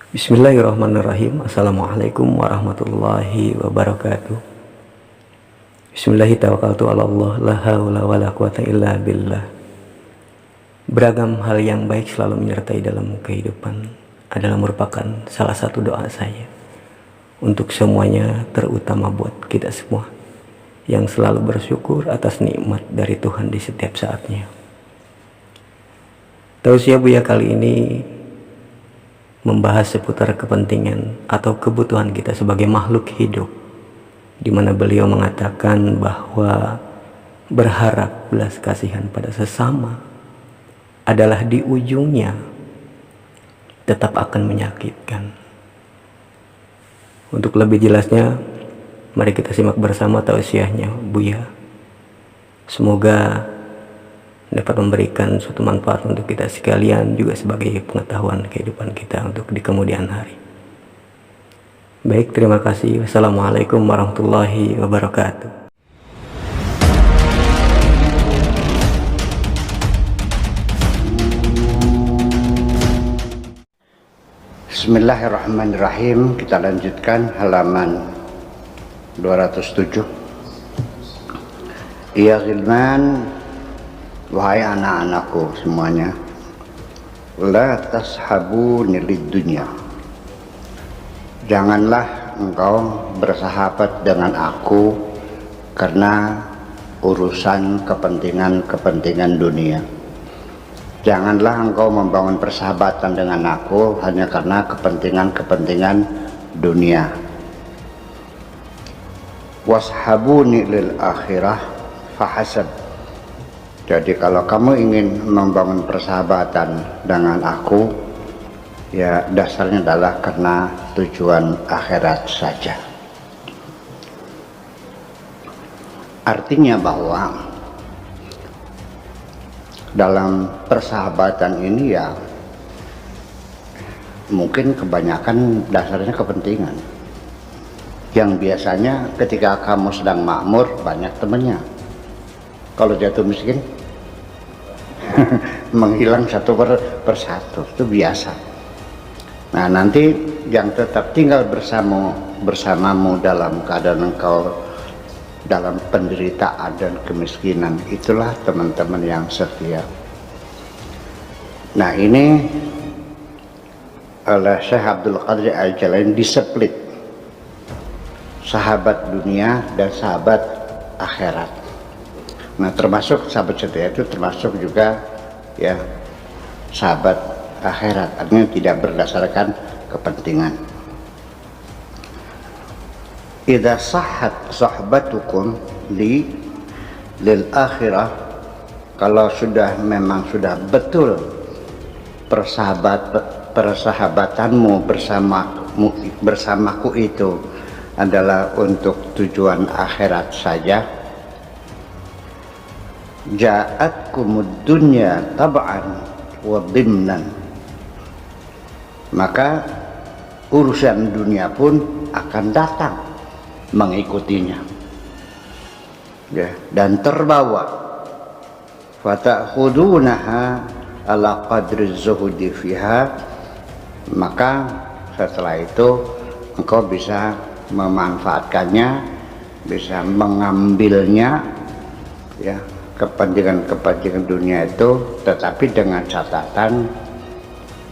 Bismillahirrahmanirrahim. Assalamualaikum warahmatullahi wabarakatuh. Bismillahirrahmanirrahim. La haula wala quwata illa billah. Beragam hal yang baik selalu menyertai dalam kehidupan adalah merupakan salah satu doa saya untuk semuanya, terutama buat kita semua yang selalu bersyukur atas nikmat dari Tuhan di setiap saatnya. Tausiah Buya kali ini membahas seputar kepentingan atau kebutuhan kita sebagai makhluk hidup, di mana beliau mengatakan bahwa berharap belas kasihan pada sesama adalah di ujungnya tetap akan menyakitkan. Untuk lebih jelasnya, mari kita simak bersama tausiahnya Buya. Semoga dapat memberikan suatu manfaat untuk kita sekalian, juga sebagai pengetahuan kehidupan kita untuk di kemudian hari. Baik, terima kasih. Wassalamualaikum warahmatullahi wabarakatuh. Bismillahirrahmanirrahim. Kita lanjutkan halaman 207. Ya ghilman, wahai anak-anakku semuanya, la tashabuni lid dunya, janganlah engkau bersahabat dengan aku karena urusan kepentingan dunia. Janganlah engkau membangun persahabatan dengan aku hanya karena kepentingan dunia. Washabuni lil akhirah fahasab. Jadi kalau kamu ingin membangun persahabatan dengan aku, ya dasarnya adalah karena tujuan akhirat saja. Artinya bahwa dalam persahabatan ini ya mungkin kebanyakan dasarnya kepentingan. Yang biasanya ketika kamu sedang makmur banyak temannya. Kalau jatuh miskin menghilang satu persatu, itu biasa. Nah, nanti yang tetap tinggal bersamamu dalam keadaan engkau dalam penderitaan dan kemiskinan, itulah teman-teman yang setia. Nah, ini oleh Syekh Abdul Qadir Al-Jalain diseplit sahabat dunia dan sahabat akhirat. Nah, termasuk sahabat setia itu termasuk juga ya sahabat akhirat, artinya tidak berdasarkan kepentingan. Idza sahhat sahbatukum lil akhirah, kalau memang sudah betul persahabatanmu bersamaku itu adalah untuk tujuan akhirat saja, ja'atkumud dunya tab'an wa dhimnan, maka urusan dunia pun akan datang mengikutinya ya, dan terbawa. Fata'khudunaha ala qadri zuhudi fiha, maka setelah itu engkau bisa memanfaatkannya, bisa mengambilnya ya, kepentingan dunia itu, tetapi dengan catatan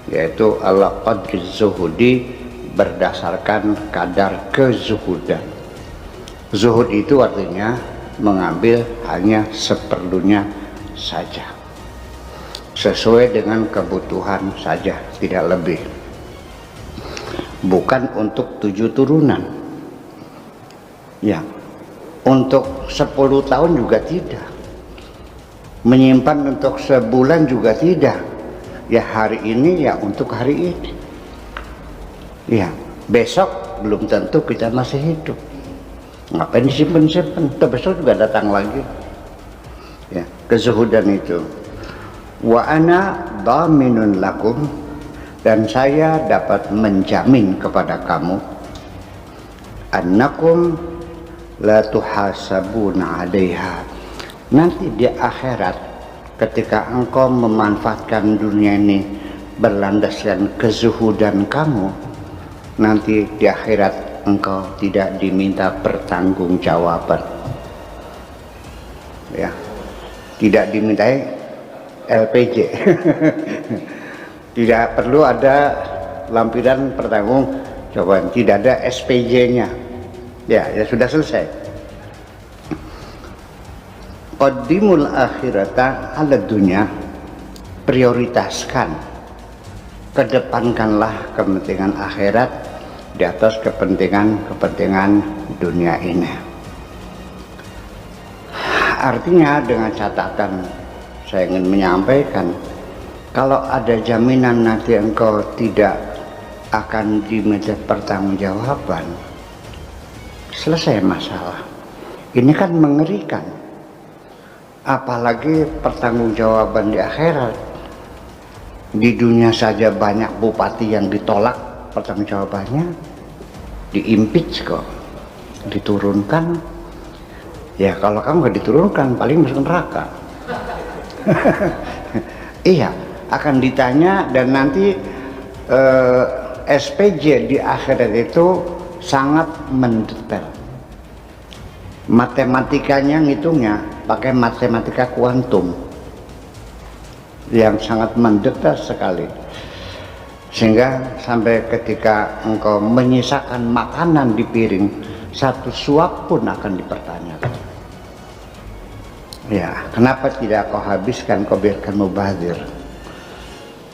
yaitu ala qadri zuhudi, berdasarkan kadar kezuhudan. Zuhud itu artinya mengambil hanya seperlunya saja, sesuai dengan kebutuhan saja, tidak lebih. Bukan untuk 7 turunan ya, untuk 10 tahun juga tidak, menyimpan untuk sebulan juga tidak. Ya hari ini ya untuk hari ini. Ya besok belum tentu kita masih hidup. Ngapain disimpan-simpan? Besok juga datang lagi. Ya, kezuhudan itu. Wa ana dhaminun lakum, dan saya dapat menjamin kepada kamu, annakum la tuhasabuna 'alaiha, nanti di akhirat ketika engkau memanfaatkan dunia ini berlandaskan kezuhudan kamu, nanti di akhirat engkau tidak diminta pertanggungjawaban, ya, tidak dimintai LPJ. Tidak perlu ada lampiran pertanggungjawaban, tidak ada SPJ-nya, ya sudah selesai. Qaddimul akhirata ala dunya, prioritaskan, kedepankanlah kepentingan akhirat di atas kepentingan dunia ini. Artinya dengan catatan saya ingin menyampaikan, kalau ada jaminan nanti engkau tidak akan diminta pertanggungjawaban, selesai masalah. Ini kan mengerikan, apalagi pertanggungjawaban di akhirat. Di dunia saja banyak bupati yang ditolak pertanggungjawabannya, diimpeach kok, diturunkan. Ya kalau kamu nggak diturunkan paling masuk neraka. Iya, akan ditanya, dan nanti SPJ di akhirat itu sangat mendetail. Matematikanya ngitungnya pakai matematika kuantum yang sangat mendetail sekali, sehingga sampai ketika engkau menyisakan makanan di piring, satu suap pun akan dipertanyakan. Ya, kenapa tidak kau habiskan, kau biarkan mubazir?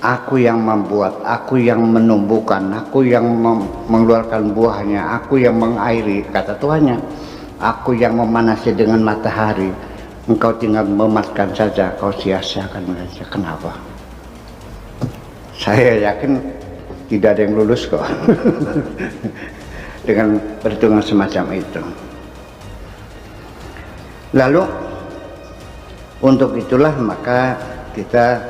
Aku yang membuat, aku yang menumbuhkan, aku yang mengeluarkan buahnya, aku yang mengairi, kata Tuhannya. Aku yang memanasi dengan matahari, engkau tinggal memakan saja, kau sia-siakan saja. Kenapa? Saya yakin tidak ada yang lulus kok dengan perhitungan semacam itu. Lalu untuk itulah maka kita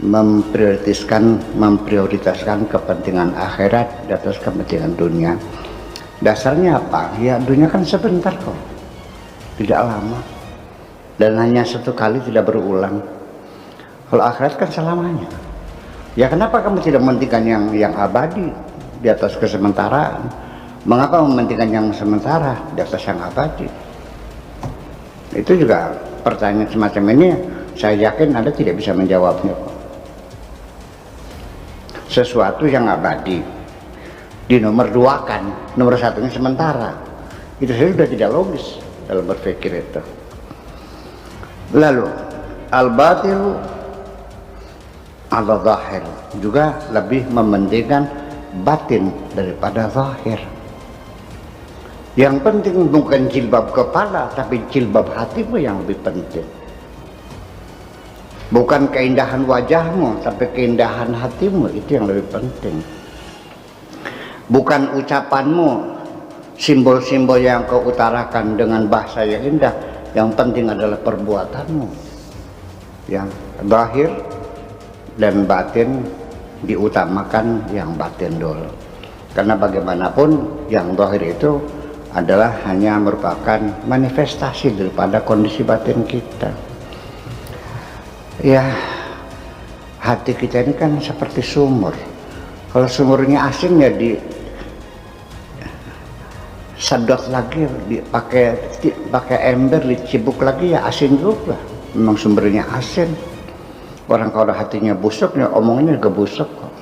memprioritaskan kepentingan akhirat di atas kepentingan dunia. Dasarnya apa? Ya dunia kan sebentar kok, tidak lama, dan hanya satu kali, tidak berulang. Kalau akhirat kan selamanya. Ya kenapa kamu tidak mementingkan yang abadi di atas kesementaraan? Mengapa mementingkan yang sementara di atas yang abadi? Itu juga pertanyaan semacam ini, saya yakin Anda tidak bisa menjawabnya. Sesuatu yang abadi di nomor dua kan, nomor satunya sementara, itu saja sudah tidak logis dalam berpikir itu. Lalu al-batil al-zahir juga lebih mementingkan batin daripada zahir. Yang penting bukan jilbab kepala, tapi jilbab hatimu yang lebih penting. Bukan keindahan wajahmu, tapi keindahan hatimu, itu yang lebih penting. Bukan ucapanmu, simbol-simbol yang kau utarakan dengan bahasa yang indah, yang penting adalah perbuatanmu. Yang zahir dan batin diutamakan yang batin dulu. Karena bagaimanapun yang zahir itu adalah hanya merupakan manifestasi daripada kondisi batin kita. Ya, hati kita ini kan seperti sumur. Kalau sumurnya asin ya sedot lagi, pakai ember, dicibuk lagi ya asin juga. Memang sumbernya asin. Orang kalau hatinya busuk ya omongannya juga busuk kok.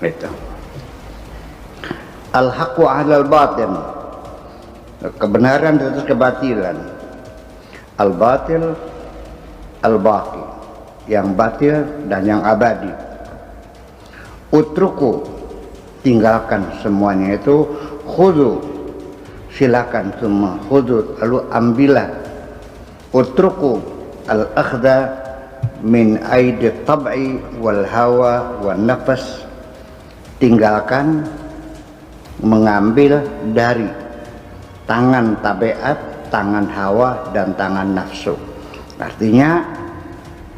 Itu. Al-haqqu 'alal batin. Kebenaran di atas kebatilan. Al-batil al-baqi, yang batil dan yang abadi. Utruku, tinggalkan semuanya itu. Khudu, silakan semua. Khudu, lalu ambillah. Utruku al-akhda min aidi tab'i wal hawa wal nafas. Tinggalkan, mengambil dari tangan tabiat, tangan hawa, dan tangan nafsu. Artinya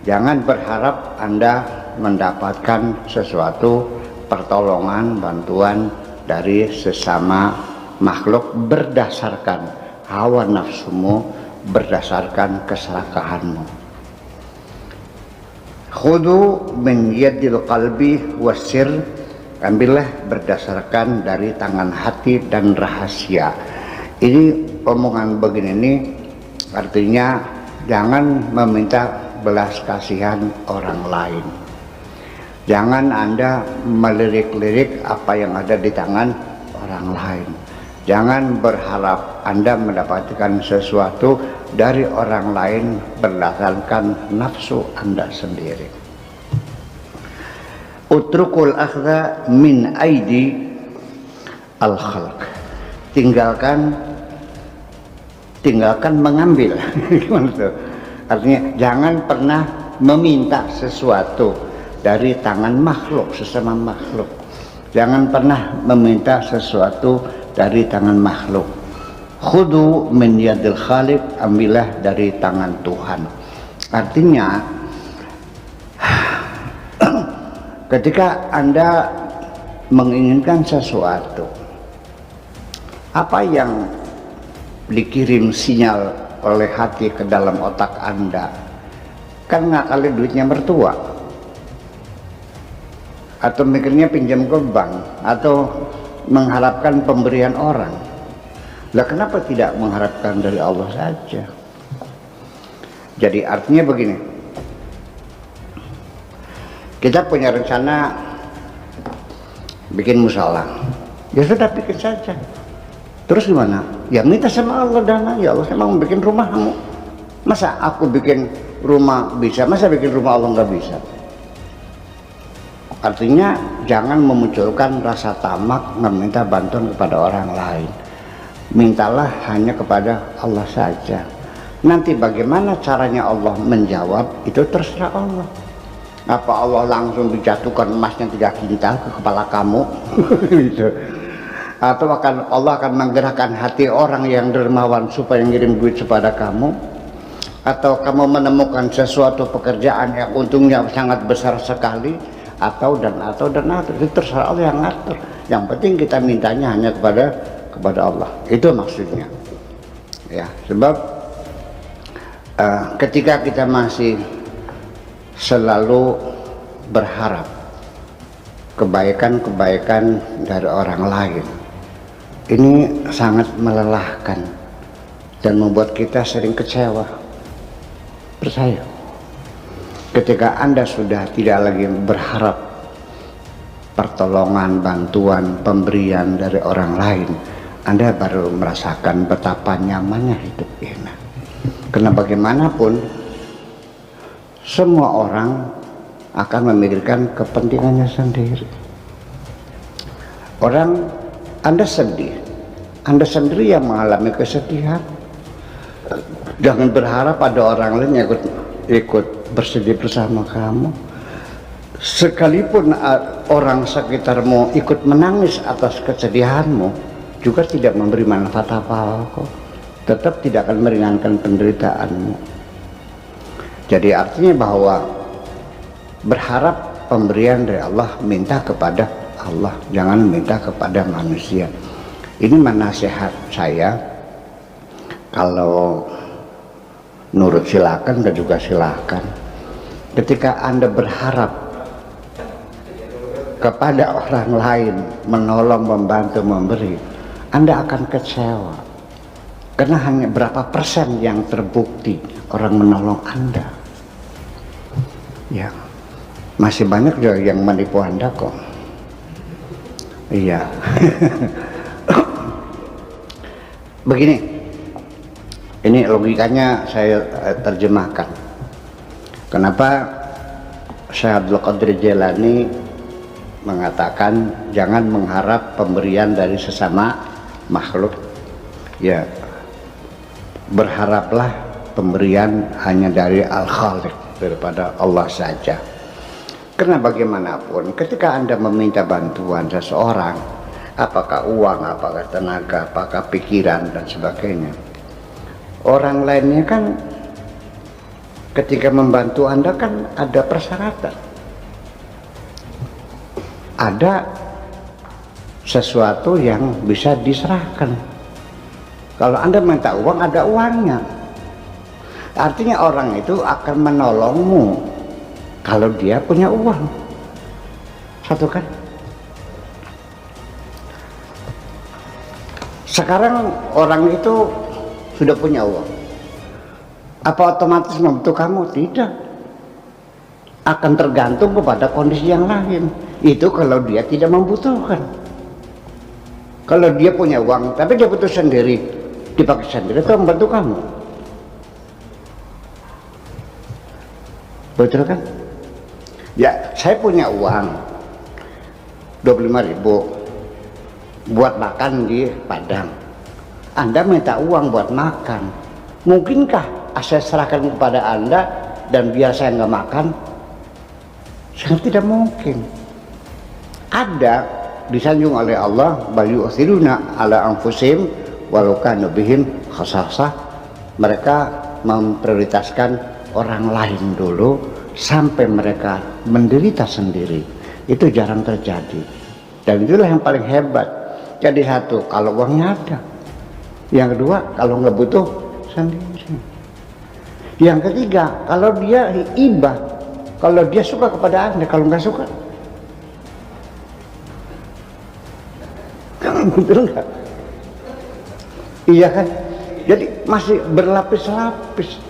jangan berharap Anda mendapatkan sesuatu pertolongan, bantuan dari sesama makhluk berdasarkan hawa nafsumu, berdasarkan keserakahanmu. Khudu min yadil qalbi wasir ambillah berdasarkan dari tangan hati dan rahasia. Ini omongan begini ini artinya jangan meminta belas kasihan orang lain. Jangan Anda melirik-lirik apa yang ada di tangan orang lain. Jangan berharap Anda mendapatkan sesuatu dari orang lain berdasarkan nafsu Anda sendiri. Utrukul akhdha min aidi al-khalq. Tinggalkan mengambil. Gimana tuh? Artinya jangan pernah meminta sesuatu dari tangan makhluk, sesama makhluk. Jangan pernah meminta sesuatu dari tangan makhluk. Khudu min yadil khaliq, ambillah dari tangan Tuhan. Artinya ketika Anda menginginkan sesuatu, apa yang dikirim sinyal oleh hati ke dalam otak Anda kan ngakali duitnya mertua, atau mikirnya pinjam ke bank, atau mengharapkan pemberian orang. Lah kenapa tidak mengharapkan dari Allah saja? Jadi artinya begini, kita punya rencana bikin musala, ya sudah bikin saja. Terus gimana? Ya minta sama Allah dana. Ya Allah, saya mau bikin rumah kamu. Masa aku bikin rumah bisa, masa bikin rumah Allah nggak bisa? Artinya jangan memunculkan rasa tamak meminta bantuan kepada orang lain. Mintalah hanya kepada Allah saja. Nanti bagaimana caranya Allah menjawab, itu terserah Allah. Apa Allah langsung dijatuhkan emasnya 3 kintal ke kepala kamu? Gitu. Atau Allah akan menggerakkan hati orang yang dermawan supaya ngirim duit kepada kamu? Atau kamu menemukan sesuatu pekerjaan yang untungnya sangat besar sekali? Atau itu terserah Allah yang ngatur. Yang penting kita mintanya hanya kepada Allah. Itu maksudnya. Ya, sebab ketika kita masih selalu berharap kebaikan-kebaikan dari orang lain, ini sangat melelahkan dan membuat kita sering kecewa. Percaya, ketika Anda sudah tidak lagi berharap pertolongan, bantuan, pemberian dari orang lain, Anda baru merasakan betapa nyamannya hidup ini. Karena bagaimanapun semua orang akan memikirkan kepentingannya sendiri. Anda sedih, Anda sendiri yang mengalami kesedihan. Jangan berharap ada orang lain yang ikut bersedih bersama kamu. Sekalipun orang sekitarmu ikut menangis atas kesedihanmu, juga tidak memberi manfaat apa-apa, tetap tidak akan meringankan penderitaanmu. Jadi artinya bahwa berharap pemberian dari Allah, minta kepada Allah, jangan minta kepada manusia. Ini nasihat saya. Kalau nurut silakan, dan juga silakan. Ketika Anda berharap kepada orang lain, menolong, membantu, memberi, Anda akan kecewa. Karena hanya berapa persen yang terbukti orang menolong Anda. Ya, masih banyak juga yang menipu Anda kok. Iya. Begini, ini logikanya saya terjemahkan. Kenapa Syekh Abdul Qadir Jailani mengatakan jangan mengharap pemberian dari sesama makhluk, ya berharaplah pemberian hanya dari Al-Khaliq, daripada Allah saja. Karena bagaimanapun ketika Anda meminta bantuan seseorang, apakah uang, apakah tenaga, apakah pikiran dan sebagainya, orang lainnya kan ketika membantu Anda kan ada persyaratan, ada sesuatu yang bisa diserahkan. Kalau Anda minta uang, ada uangnya. Artinya orang itu akan menolongmu kalau dia punya uang. Satu kan? Sekarang orang itu sudah punya uang, apa otomatis membutuh kamu? Tidak, akan tergantung kepada kondisi yang lain. Itu kalau dia tidak membutuhkan. Kalau dia punya uang tapi dia butuh sendiri, dipakai sendiri, itu membantu kamu. Betul kan? Ya, saya punya uang 25.000 buat makan di Padang. Anda minta uang buat makan, mungkinkah saya serahkan kepada Anda dan biar saya nggak makan? Sangat tidak mungkin. Ada disanjung oleh Allah, bayu usiruna ala anfusim walau kanu bihim khasasah. Mereka memprioritaskan orang lain dulu sampai mereka menderita sendiri. Itu jarang terjadi, dan itulah yang paling hebat. Jadi satu, kalau uangnya ada. Yang kedua, kalau nggak butuh sendiri. Yang ketiga, kalau dia hibah, kalau dia suka kepada Anda, kalau nggak suka, betul nggak? Iya kan? Jadi masih berlapis-lapis.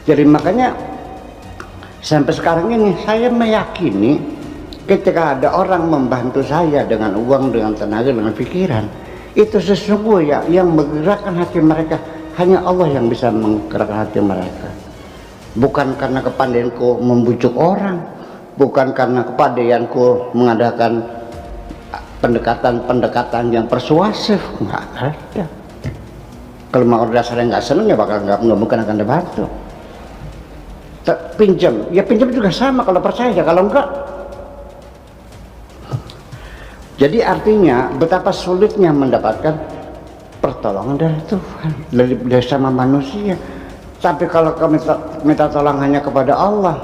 Jadi makanya sampai sekarang ini saya meyakini ketika ada orang membantu saya dengan uang, dengan tenaga, dengan pikiran, itu sesungguhnya yang menggerakkan hati mereka hanya Allah yang bisa menggerakkan hati mereka. Bukan karena kepandaianku membujuk orang, bukan karena kepandaianku mengadakan pendekatan-pendekatan yang persuasif, nggak ada. Kalau mau dasarnya nggak seneng ya bakal nggak mungkin akan dibantu. Pinjam, ya pinjam juga sama kalau percaya, kalau enggak. Jadi artinya betapa sulitnya mendapatkan pertolongan dari Tuhan, dari sama manusia. Tapi kalau kami minta tolong hanya kepada Allah,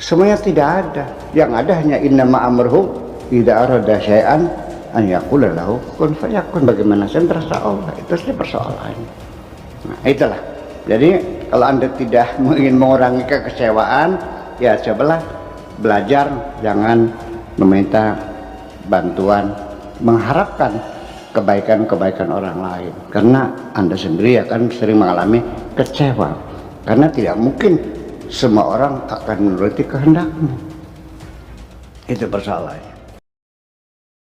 semuanya tidak ada. Yang ada hanya innama amruhu idza arada syai'an an yaqula lahu kun fayakun. Bagaimana saya merasa Allah, itu saja persoalannya. Nah, itulah. Jadi kalau Anda tidak ingin mengurangi kekecewaan, ya cobalah belajar jangan meminta bantuan, mengharapkan kebaikan-kebaikan orang lain, karena Anda sendiri akan sering mengalami kecewa, karena tidak mungkin semua orang akan menuruti kehendakmu. Itu persoalannya.